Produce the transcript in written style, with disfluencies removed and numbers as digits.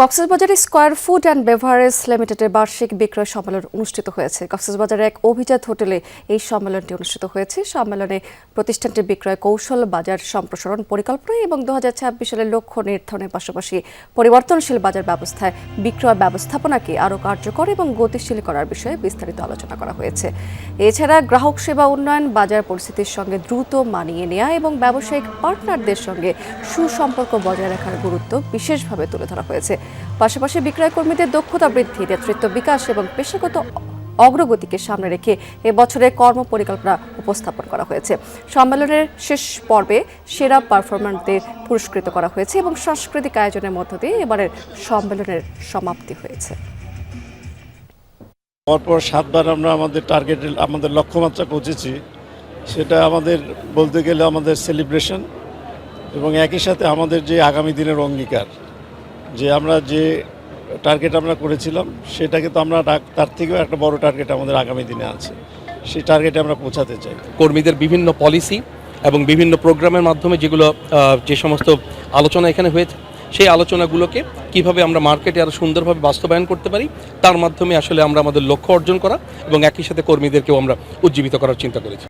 কক্সবাজারে square food and beverage লিমিটেডের বার্ষিক বিক্রয় সম্মেলন অনুষ্ঠিত হয়েছে। কক্সবাজারের এক অভিজাত হোটেলে এই সম্মেলনটি অনুষ্ঠিত হয়েছে। সম্মেলনে প্রতিষ্ঠানটির বিক্রয় কৌশল, বাজার সম্প্রসারণ পরিকল্পনা এবং 2026 সালের লক্ষ্য নির্ধারণের পাশাপাশি পরিবর্তনশীল বাজার ব্যবস্থায় বিক্রয় ব্যবস্থাপনাকে আরও কার্যকর এবং গতিশীল করার বিষয়ে বিস্তারিত আলোচনা করা হয়েছে। এছাড়া গ্রাহক সেবা উন্নয়ন, বাজার পরিস্থিতির সঙ্গে দ্রুত মানিয়ে নেওয়া এবং ব্যবসায়িক পার্টনারদের সঙ্গে সুসম্পর্ক বজায় রাখার গুরুত্ব বিশেষভাবে তুলে ধরা হয়েছে। পাশাপাশি বিক্রয় কর্মীদের দক্ষতা বৃদ্ধি, নেতৃত্ব বিকাশ এবং পেশাগত অগ্রগতিকে সামনে রেখে এবছরের কর্ম পরিকল্পনা উপস্থাপন করা হয়েছে। সম্মেলনের শেষ পর্বে সেরা পারফরম্যান্সদের পুরস্কৃত করা হয়েছে এবং সাংস্কৃতিক আয়োজনের মধ্য দিয়ে এবারের সম্মেলনের সমাপ্তি হয়েছে। পরপর 7 বার আমরা আমাদের লক্ষ্যমাত্রা পৌঁছেছি। সেটা আমাদের বলতে গেলে আমাদের সেলিব্রেশন এবং একই সাথে আমাদের যে আগামী দিনের অঙ্গীকার, যে আমরা যে টার্গেট আমরা করেছিলাম সেটাকে তো আমরা তার থেকেও একটা বড় টার্গেট আমাদের আগামী দিনে আছে। সেই টার্গেটে আমরা পৌঁছাতে চাই। কর্মীদের বিভিন্ন পলিসি এবং বিভিন্ন প্রোগ্রামের মাধ্যমে যে সমস্ত আলোচনা এখানে হয়েছে, সেই আলোচনাগুলোকে কিভাবে আমরা মার্কেটে আরও সুন্দরভাবে বাস্তবায়ন করতে পারি, তার মাধ্যমে আসলে আমরা আমাদের লক্ষ্য অর্জন করা এবং একই সাথে কর্মীদেরকেও আমরা উজ্জীবিত করার চিন্তা করেছি।